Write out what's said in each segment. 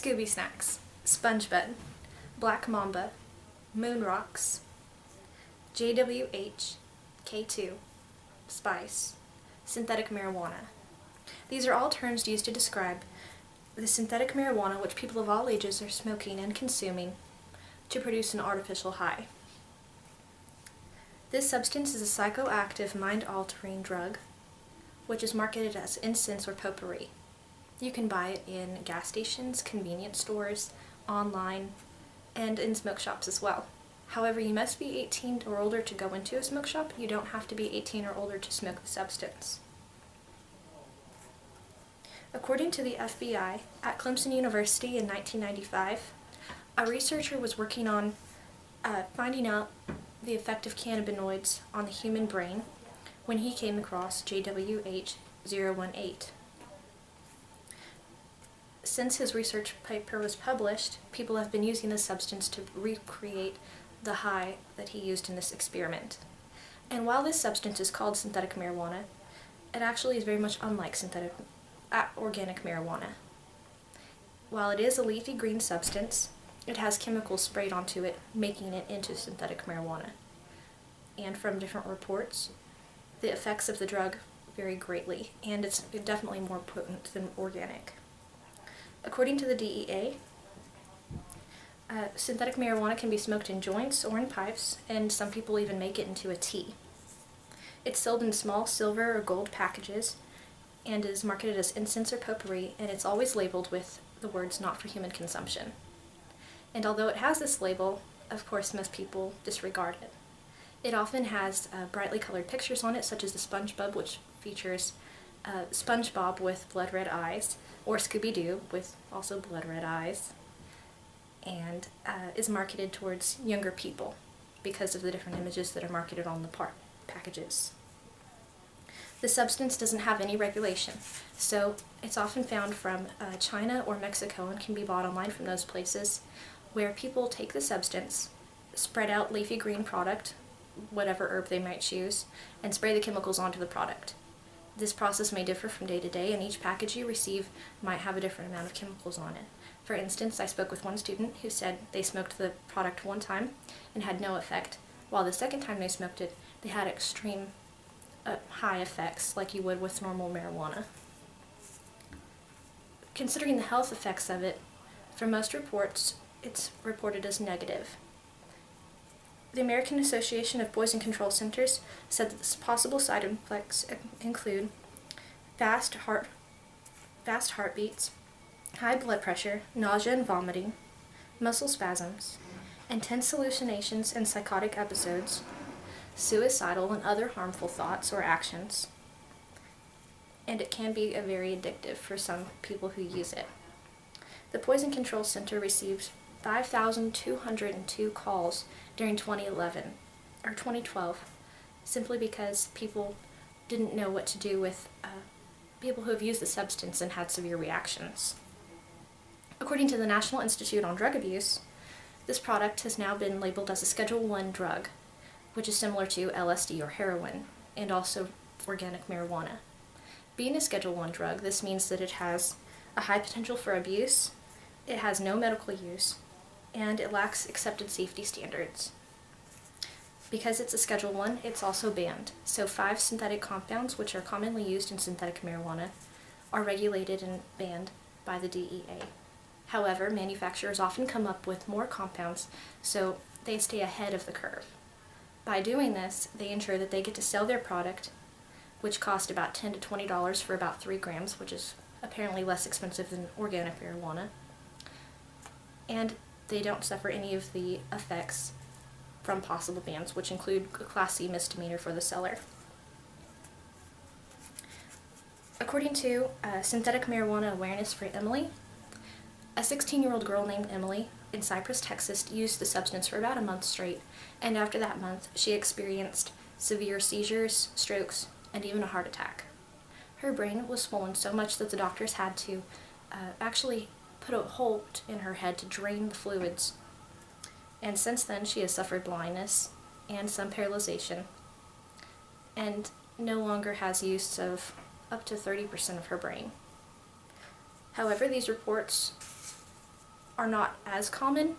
Scooby Snacks, Sponge Bud, Black Mamba, Moon Rocks, JWH, K2, Spice, synthetic marijuana. These are all terms used to describe the synthetic marijuana which people of all ages are smoking and consuming to produce an artificial high. This substance is a psychoactive, mind-altering drug which is marketed as incense or potpourri. You can buy it in gas stations, convenience stores, online, and in smoke shops as well. However, you must be 18 or older to go into a smoke shop. You don't have to be 18 or older to smoke the substance. According to the FBI, at Clemson University in 1995, a researcher was working on finding out the effect of cannabinoids on the human brain when he came across JWH-018. Since his research paper was published, people have been using this substance to recreate the high that he used in this experiment. And while this substance is called synthetic marijuana, it actually is very much unlike organic marijuana. While it is a leafy green substance, it has chemicals sprayed onto it, making it into synthetic marijuana. And from different reports, the effects of the drug vary greatly, and it's definitely more potent than organic. According to the DEA, synthetic marijuana can be smoked in joints or in pipes, and some people even make it into a tea. It's sold in small silver or gold packages and is marketed as incense or potpourri, and it's always labeled with the words "not for human consumption." And although it has this label, of course most people disregard it. It often has brightly colored pictures on it, such as the SpongeBob, which features SpongeBob with blood red eyes, or Scooby-Doo with also blood red eyes, and is marketed towards younger people because of the different images that are marketed on the packages. The substance doesn't have any regulation, so it's often found from China or Mexico and can be bought online from those places, where people take the substance, spread out leafy green product, whatever herb they might choose, and spray the chemicals onto the product. This process may differ from day to day, and each package you receive might have a different amount of chemicals on it. For instance, I spoke with one student who said they smoked the product one time and had no effect, while the second time they smoked it, they had extreme high effects like you would with normal marijuana. Considering the health effects of it, from most reports, it's reported as negative. The American Association of Poison Control Centers said that the possible side effects include fast heartbeats, high blood pressure, nausea and vomiting, muscle spasms, intense hallucinations and psychotic episodes, suicidal and other harmful thoughts or actions, and it can be very addictive for some people who use it. The Poison Control Center received 5,202 calls during 2012, simply because people didn't know what to do with people who have used the substance and had severe reactions. According to the National Institute on Drug Abuse, this product has now been labeled as a Schedule I drug, which is similar to LSD or heroin, and also organic marijuana. Being a Schedule I drug, this means that it has a high potential for abuse, it has no medical use, and it lacks accepted safety standards. Because it's a Schedule I, it's also banned. So 5 synthetic compounds, which are commonly used in synthetic marijuana, are regulated and banned by the DEA. However, manufacturers often come up with more compounds, so they stay ahead of the curve. By doing this, they ensure that they get to sell their product, which costs about $10 to $20 for about 3 grams, which is apparently less expensive than organic marijuana. And they don't suffer any of the effects from possible bans, which include a Class C misdemeanor for the seller. According to Synthetic Marijuana Awareness for Emily, a 16-year-old girl named Emily in Cypress, Texas, used the substance for about a month straight, and after that month, she experienced severe seizures, strokes, and even a heart attack. Her brain was swollen so much that the doctors had to actually put a hole in her head to drain the fluids. And since then, she has suffered blindness and some paralyzation, and no longer has use of up to 30% of her brain. However, these reports are not as common,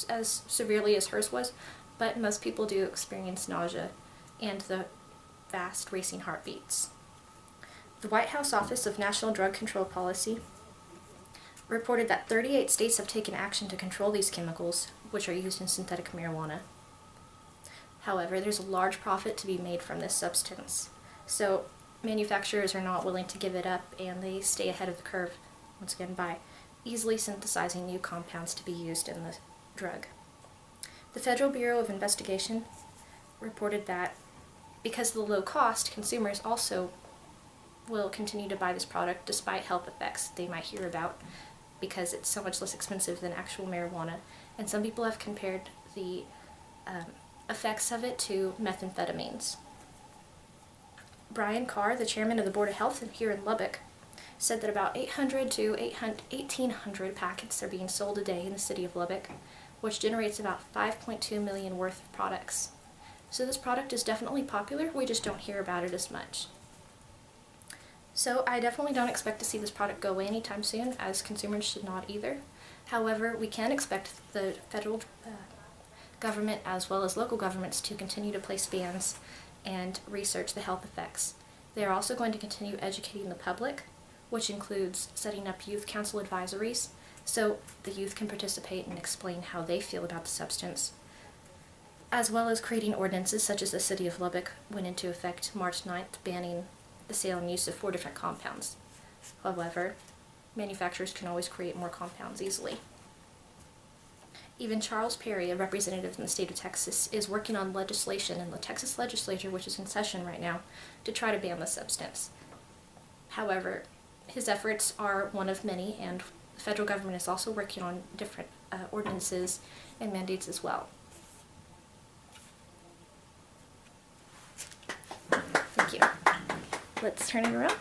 as severely as hers was, but most people do experience nausea and the fast racing heartbeats. The White House Office of National Drug Control Policy reported that 38 states have taken action to control these chemicals, which are used in synthetic marijuana. However, there's a large profit to be made from this substance, so manufacturers are not willing to give it up, and they stay ahead of the curve, once again, by easily synthesizing new compounds to be used in the drug. The Federal Bureau of Investigation reported that because of the low cost, consumers also will continue to buy this product despite health effects they might hear about, because it's so much less expensive than actual marijuana. And some people have compared the effects of it to methamphetamines. Brian Carr, the chairman of the Board of Health here in Lubbock, said that about 800 to 1,800 packets are being sold a day in the city of Lubbock, which generates about $5.2 million worth of products. So this product is definitely popular, we just don't hear about it as much. So I definitely don't expect to see this product go away anytime soon, as consumers should not either. However, we can expect the federal government as well as local governments to continue to place bans and research the health effects. They are also going to continue educating the public, which includes setting up youth council advisories so the youth can participate and explain how they feel about the substance, as well as creating ordinances such as the City of Lubbock went into effect March 9th, banning the sale and use of 4 different compounds. However, manufacturers can always create more compounds easily. Even Charles Perry, a representative in the state of Texas, is working on legislation in the Texas legislature, which is in session right now, to try to ban the substance. However, his efforts are one of many, and the federal government is also working on different ordinances and mandates as well. Thank you. Let's turn it around.